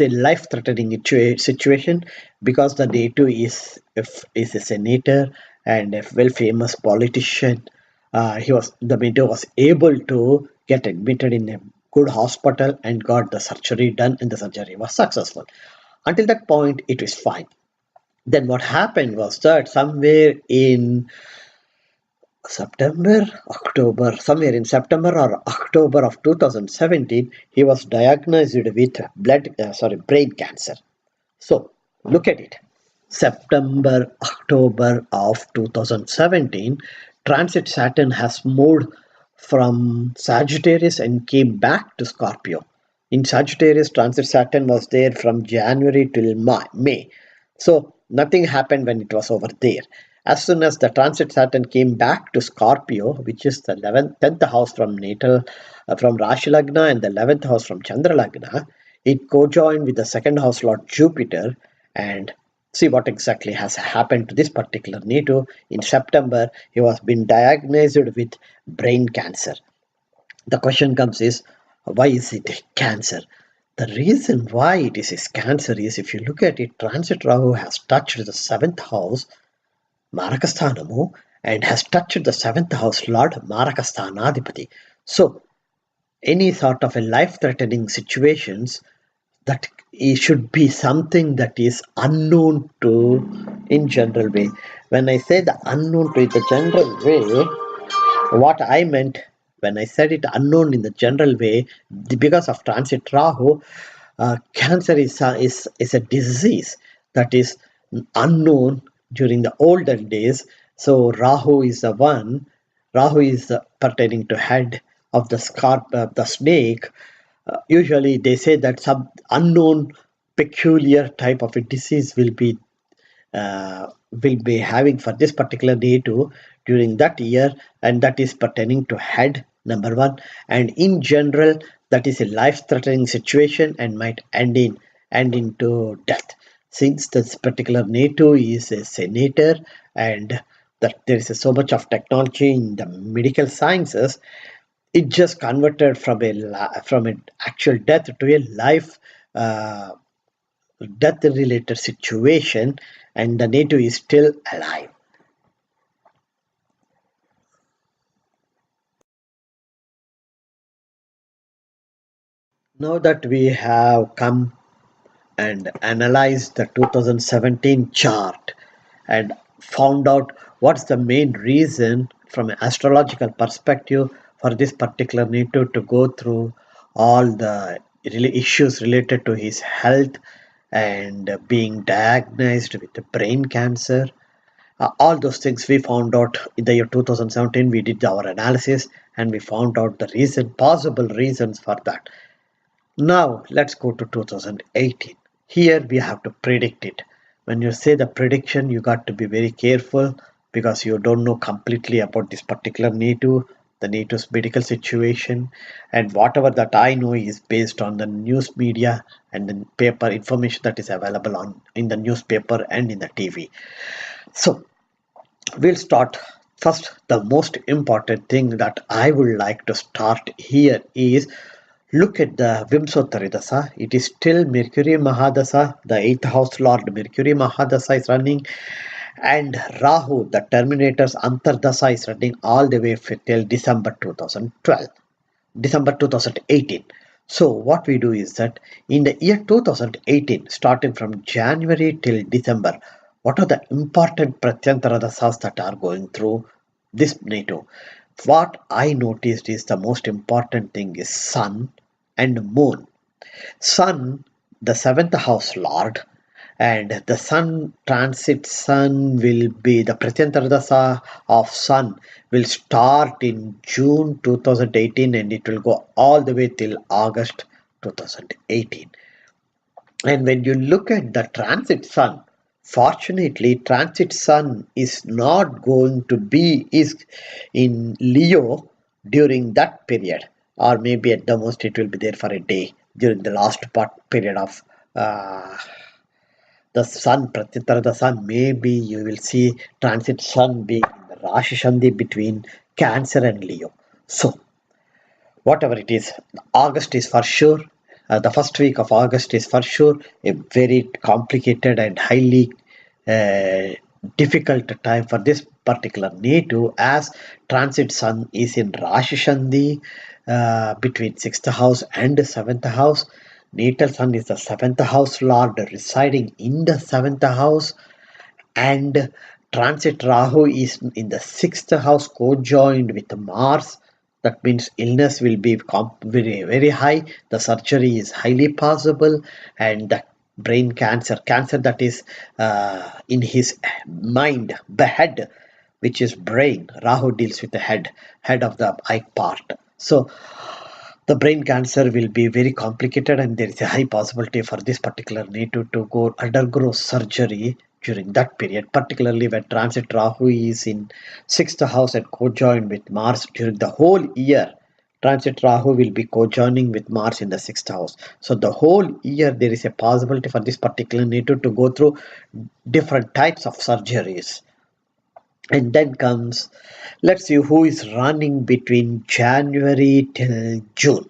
a life-threatening situation because the NATO is a senator and a well-famous politician. The NATO was able to get admitted in a good hospital and got the surgery done, and the surgery was successful. Until that point, it was fine. Then what happened was that somewhere in somewhere in September or October of 2017, he was diagnosed with brain cancer. So look at it. September, October of 2017, transit Saturn has moved from Sagittarius and came back to Scorpio. In Sagittarius, transit Saturn was there from January till May. So nothing happened when it was over there. As soon as the transit Saturn came back to Scorpio, which is the 11th, 10th house from natal, from Rashi Lagna, and the 11th house from Chandra Lagna, it co-joined with the second house Lord Jupiter, and see what exactly has happened to this particular native. In September, he was been diagnosed with brain cancer. The question comes is, why is it cancer? The reason why it is cancer is, if you look at it, transit Rahu has touched the 7th house Marakasthanamu and has touched the 7th house Lord Marakasthanadipati. So any sort of a life-threatening situations, that it should be something that is unknown to in general way. When I say the unknown to the general way, what I meant when I said it unknown in the general way, because of transit Rahu, cancer is a disease that is unknown during the olden days. So Rahu is the one. Rahu is pertaining to head of the snake. Usually, they say that some unknown, peculiar type of a disease will be having for this particular day too during that year, and that is pertaining to head, number one, and in general that is a life-threatening situation and might end into death. Since this particular NATO is a senator, and that there is so much of technology in the medical sciences, it just converted from an actual death to a life uh, death related situation, and the native is still alive. Now that we have come and analyzed the 2017 chart and found out what's the main reason from an astrological perspective for this particular native to go through all the issues related to his health and being diagnosed with brain cancer. All those things we found out in the year 2017. We did our analysis and we found out the possible reasons for that. Now let's go to 2018. Here we have to predict it. When you say the prediction, you got to be very careful because you don't know completely about this particular native, the native's medical situation, and whatever that I know is based on the news media and the paper information that is available on in the newspaper and in the TV. So we'll start first. The most important thing that I would like to start here is look at the Vimsottari Dasa. It is still Mercury Mahadasa, the 8th house lord Mercury Mahadasa is running, and Rahu, the Terminator's Antardasa, is running all the way till December 2012, December 2018. So what we do is that in the year 2018, starting from January till December, what are the important Pratyantara that are going through this NATO? What I noticed is the most important thing is Sun and Moon. Sun, the 7th house lord, and the Sun transit Sun will be the Pratyantardasa of Sun will start in June 2018 and it will go all the way till August 2018. And when you look at the transit Sun, fortunately, transit Sun is not going to be is in Leo during that period, or maybe at the most it will be there for a day during the last period of the Sun, Pratyantara the Sun. Maybe you will see transit Sun being in the Rashi Sandhi between Cancer and Leo. So whatever it is, August is for sure. The first week of August is for sure a very complicated and highly uh, difficult time for this particular native, as transit Sun is in Rashi Sandhi between 6th house and 7th house. Natal Sun is the 7th house lord residing in the 7th house, and transit Rahu is in the 6th house co-joined with Mars. That means illness will be very, very high. The surgery is highly possible, and the brain cancer, cancer that is in his mind, the head, which is brain. Rahu deals with the head of the eye part. So the brain cancer will be very complicated, and there is a high possibility for this particular native to go undergo surgery during that period, particularly when transit Rahu is in sixth house and co-joined with Mars during the whole year. Transit Rahu will be co-joining with Mars in the sixth house. So the whole year there is a possibility for this particular native to go through different types of surgeries. And then comes, let's see who is running between January till June.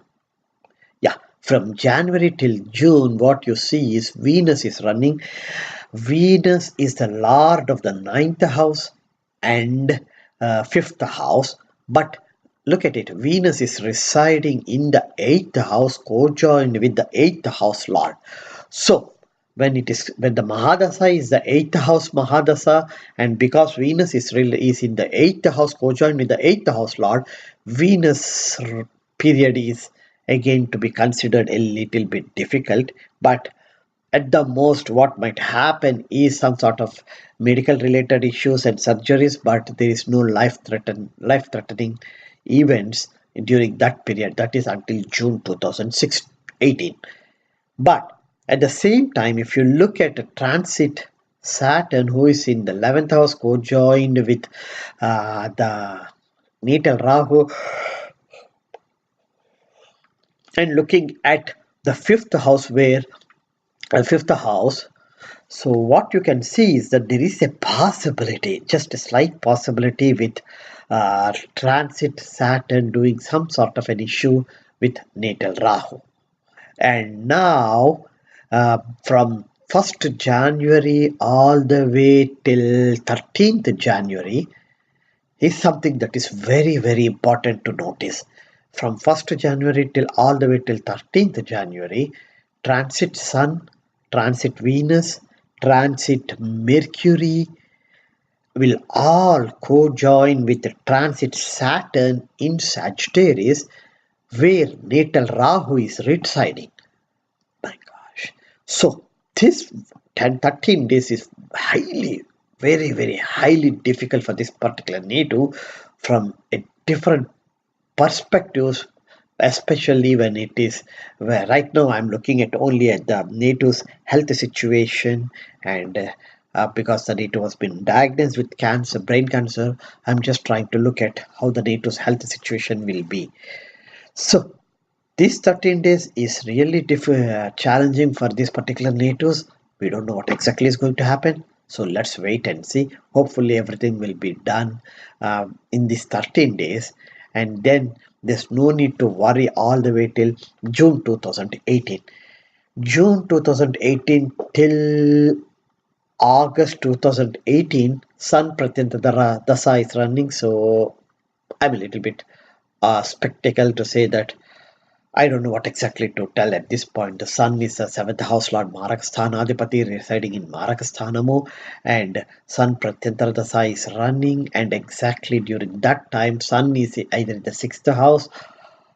Yeah, from January till June, what you see is Venus is running. Venus is the lord of the ninth house and fifth house. But look at it, Venus is residing in the eighth house, co-joined with the eighth house lord. So when the Mahadasa is the eighth house Mahadasa, and because Venus is in the eighth house, co-joined with the eighth house lord, Venus period is again to be considered a little bit difficult. But at the most what might happen is some sort of medical related issues and surgeries, but there is no life threatening events during that period. That is until June 2018. But at the same time, if you look at a transit Saturn, who is in the 11th house, co-joined with the natal Rahu, and looking at the fifth house, where fifth house, so what you can see is that there is a possibility, just a slight possibility, with transit Saturn doing some sort of an issue with natal Rahu. And now from 1st January all the way till 13th January is something that is very, very important to notice. From 1st January till all the way till 13th January, transit Sun, transit Venus, transit Mercury will all co-join with the transit Saturn in Sagittarius, where natal Rahu is residing. My gosh. So this 13 days is highly, very, very highly difficult for this particular native from a different perspectives, especially when it is where right now I'm looking at only at the native's health situation, and because the native has been diagnosed with cancer, brain cancer, I'm just trying to look at how the native's health situation will be. So these 13 days is really challenging for these particular natives. We don't know what exactly is going to happen. So let's wait and see. Hopefully everything will be done in these 13 days. And then there's no need to worry all the way till June 2018. June 2018 till August 2018, Sun Pratyantara Dasa is running. So I'm a little bit spectacle to say that I don't know what exactly to tell at this point. The Sun is a seventh house lord Marakasthanadipati residing in Marakasthanamu, and Sun Pratyantara Dasa is running, and exactly during that time Sun is either in the sixth house,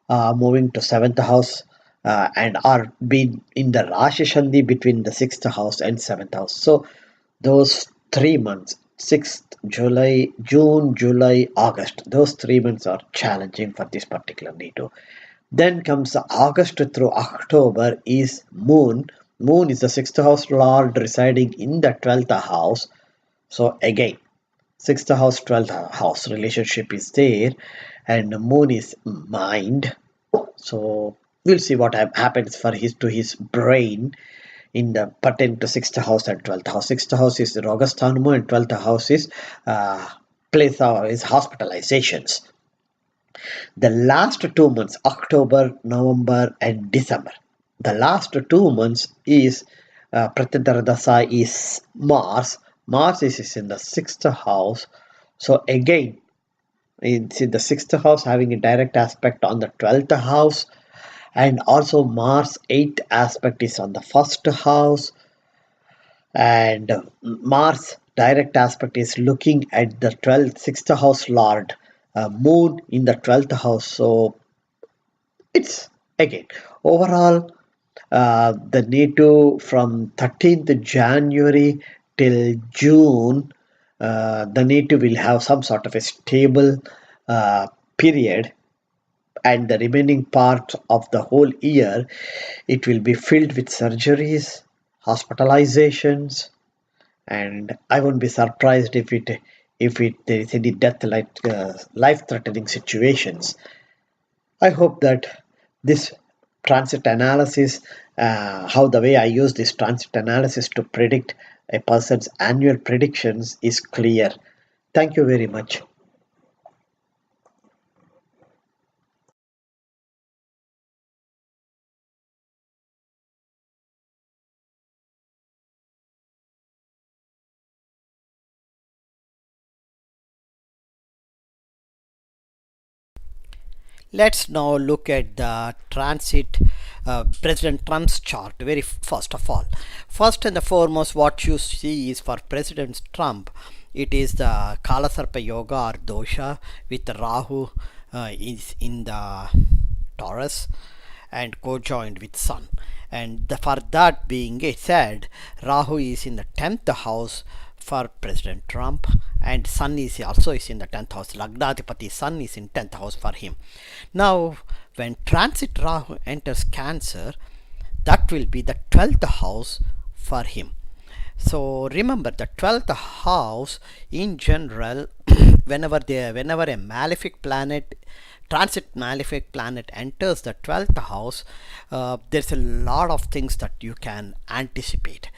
moving to seventh house, and are being in the Rashi Shandhi between the sixth house and seventh house. So those 3 months, 6th July, June, July, August, those 3 months are challenging for this particular native. Then comes August through October is Moon. Moon is the sixth house lord residing in the 12th house. So again, sixth house, 12th house relationship is there, and Moon is mind. So we'll see what happens for his brain in the pertain to sixth house and 12th house. Sixth house is Rogasthanmu, and 12th house is place is hospitalizations. The last 2 months, October, November, and December, the last 2 months is Pratyantara Dasa is Mars. Mars is in the sixth house. So again, it's in the sixth house, having a direct aspect on the 12th house, and also Mars 8th aspect is on the first house, and Mars direct aspect is looking at the 12th sixth house lord Moon in the 12th house. So it's again overall The NATO from 13th January till June, the NATO will have some sort of a stable period, and the remaining part of the whole year it will be filled with surgeries, hospitalizations, and I won't be surprised if there is any death, like life threatening situations. I hope that this transit analysis, how the way I use this transit analysis to predict a person's annual predictions is clear. Thank you very much. Let's now look at the transit President Trump's chart. Very first of all, first and the foremost, what you see is for President Trump, it is the Kala Sarpa Yoga or dosha with Rahu is in the Taurus and co-joined with Sun. And for that being said, Rahu is in the 10th house for President Trump, and Sun is also in the 10th house. Lagnadipati Sun is in 10th house for him. Now when transit Rahu enters Cancer, that will be the 12th house for him. So remember, the 12th house in general, whenever a malefic planet, transit malefic planet enters the 12th house, there's a lot of things that you can anticipate.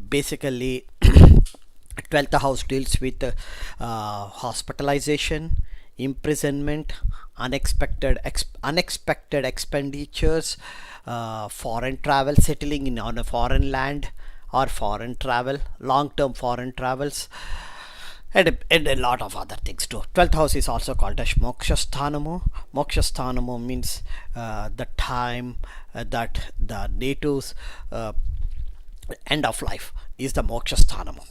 Basically 12th house deals with hospitalization, imprisonment, unexpected expenditures, foreign travel, settling in on a foreign land or foreign travel, long-term foreign travels, and a lot of other things too. 12th house is also called as Mokshasthanamo. Mokshasthanamo means the time that the natives end of life is the Mokshasthanamo.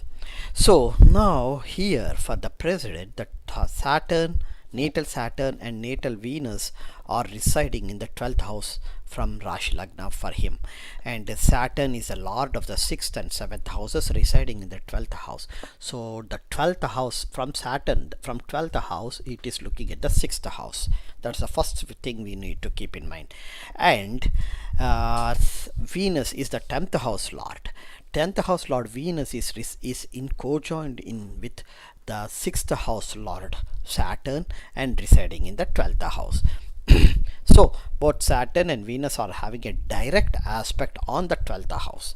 So now here for the president, the Saturn, natal Saturn and natal Venus are residing in the 12th house from Rashi Lagna for him, and Saturn is a lord of the 6th and 7th houses residing in the 12th house. So the 12th house from Saturn, from 12th house, it is looking at the 6th house. That's the first thing we need to keep in mind. And Venus is the 10th house lord. 10th house lord Venus is in co-joined in with the 6th house lord Saturn and residing in the 12th house. So both Saturn and Venus are having a direct aspect on the 12th house.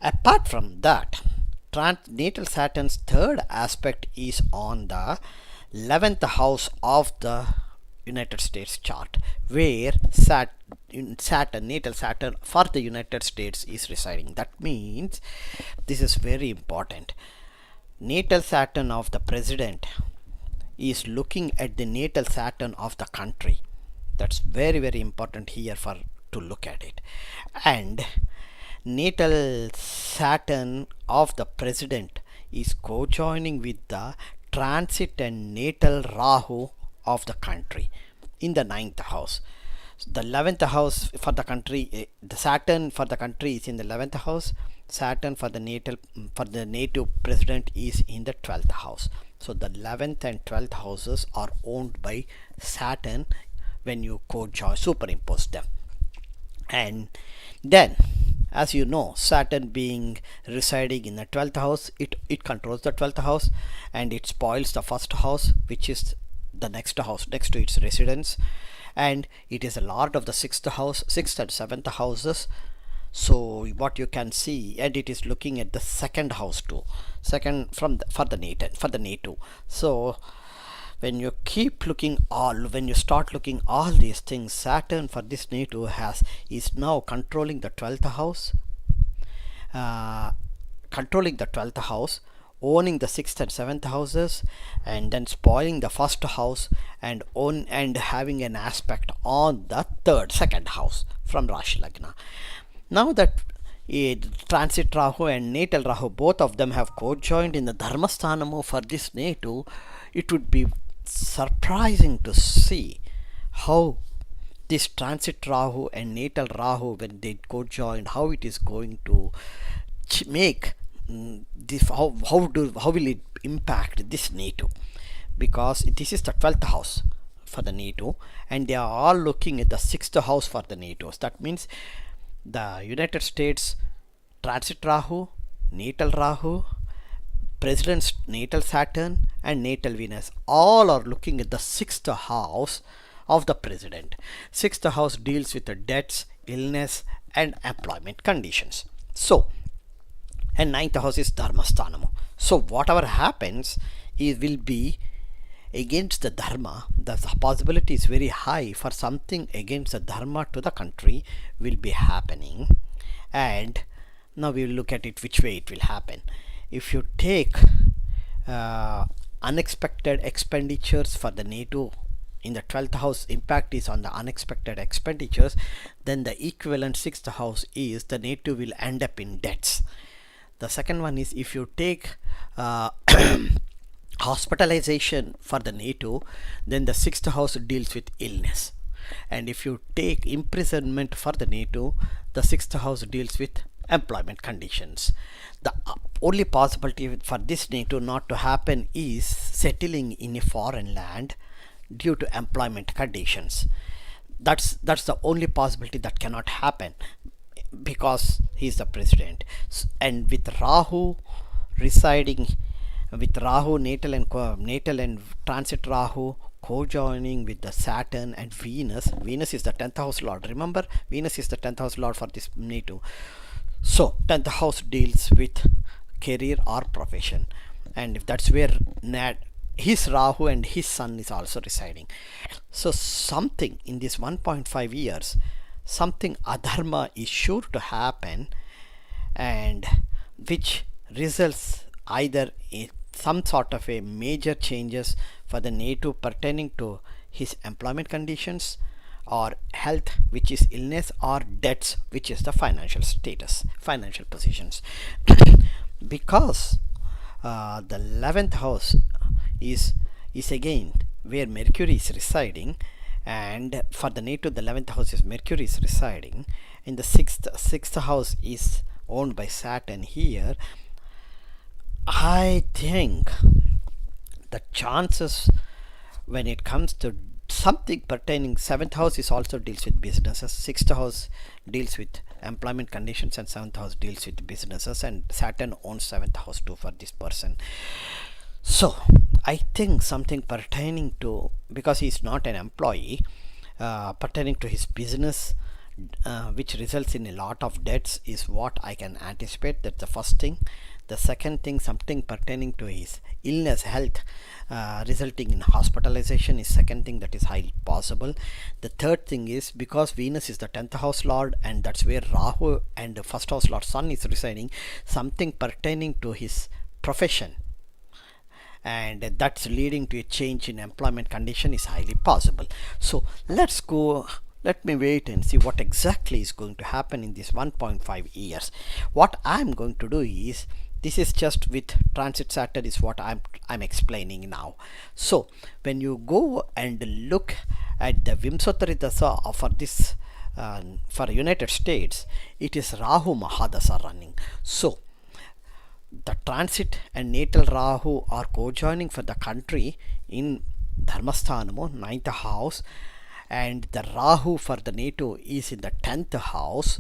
Apart from that, natal Saturn's third aspect is on the 11th house of the United States chart, where Saturn, natal Saturn for the United States is residing. That means this is very important. Natal Saturn of the president is looking at the natal Saturn of the country. That's very, very important here for to look at it. And natal Saturn of the president is co-joining with the transit and natal Rahu of the country in the 9th house. The 11th house for the country, the Saturn for the country is in the 11th house. Saturn for the native president is in the 12th house. So the 11th and 12th houses are owned by Saturn when you superimpose them. And then, as you know, Saturn being residing in the 12th house, it controls the 12th house and it spoils the first house, which is the next house next to its residence, and it is a lord of the 6th house, 6th and 7th houses. So what you can see, and it is looking at the 2nd house too, second from for the native. So when you start looking all these things, Saturn for this native is now controlling the 12th house, owning the 6th and 7th houses, and then spoiling the first house, and having an aspect on the second house from Rashi Lagna. Now that transit Rahu and natal Rahu, both of them have co-joined in the Dharmasthanamo for this native, it would be surprising to see how this transit Rahu and natal Rahu, when they co-joined, how it is going to make this, how will it impact this NATO, because this is the 12th house for the NATO, and they are all looking at the 6th house for the NATO. So that means the United States transit Rahu, natal Rahu, President's natal Saturn and natal Venus, all are looking at the 6th house of the president. 6th house deals with the debts, illness and employment conditions. So, and 9th house is Dharmasthanam. So whatever happens, it will be against the dharma. The possibility is very high for something against the dharma to the country will be happening. And now we will look at it which way it will happen. If you take unexpected expenditures for the NATO in the 12th house, impact is on the unexpected expenditures, then the equivalent 6th house is the NATO will end up in debts. The second one is, if you take hospitalization for the NATO, then the 6th house deals with illness. And if you take imprisonment for the NATO, the 6th house deals with employment conditions. The only possibility for this NATO not to happen is settling in a foreign land due to employment conditions. That's the only possibility that cannot happen, because he is the president. And with Rahu residing, with Rahu natal and transit Rahu co-joining with the Saturn and Venus. Venus is the 10th house lord. Remember, Venus is the 10th house lord for this NATO. So 10th house deals with career or profession, and if that's where his Rahu and his Sun is also residing. So something in this 1.5 years, something adharma is sure to happen, and which results either in some sort of a major changes for the NATO pertaining to his employment conditions, or health, which is illness, or debts, which is the financial status, financial positions. Because the 11th house is again where Mercury is residing, and for the NATO the 11th house is Mercury is residing, in the 6th house is owned by Saturn. Here I think the chances when it comes to something pertaining, 7th house is also deals with businesses, 6th house deals with employment conditions, and 7th house deals with businesses, and Saturn owns 7th house too for this person. So I think something pertaining to, because he is not an employee, pertaining to his business, which results in a lot of debts, is what I can anticipate. That's the first thing. The second thing, something pertaining to his illness, health, resulting in hospitalization, is second thing that is highly possible. The third thing is, because Venus is the 10th house lord, and that's where Rahu and the 1st house lord Sun is residing, something pertaining to his profession, and that's leading to a change in employment condition, is highly possible. So let me wait and see what exactly is going to happen in this 1.5 years. What I'm going to do is, this is just with transit Saturn is what I'm explaining now. So when you go and look at the Vimsotari Dasa for this for United States, it is Rahu Mahadasa running. So the transit and natal Rahu are co-joining for the country in Dharmasthanam, 9th house, and the Rahu for the NATO is in the 10th house.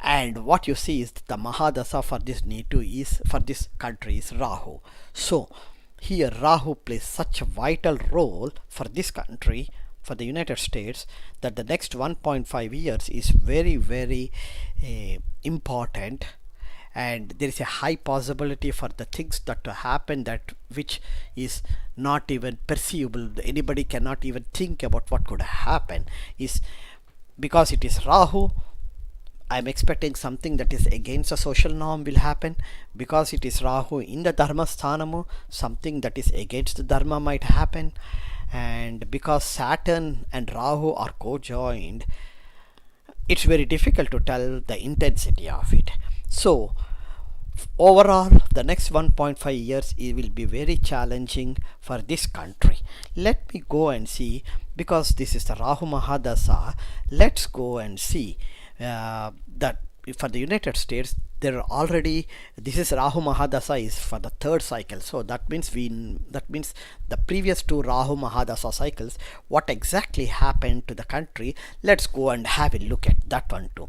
And what you see is the Mahadasa for this NATO is, for this country, is Rahu. So here Rahu plays such a vital role for this country, for the United States, that the next 1.5 years is very, very important, and there is a high possibility for the things that to happen, that which is not even perceivable. Anybody cannot even think about what could happen, is because it is Rahu. I'm expecting something that is against the social norm will happen. Because it is Rahu in the Dharma Sthanam, something that is against the Dharma might happen. And because Saturn and Rahu are co-joined, it's very difficult to tell the intensity of it. So Overall, the next 1.5 years it will be very challenging for this country. Let me go and see, because this is the Rahu Mahadasa. Let's go and see that for the United States, there are already, this is Rahu Mahadasa is for the third cycle. So that means the previous two Rahu Mahadasa cycles, what exactly happened to the country. Let's go and have a look at that one too.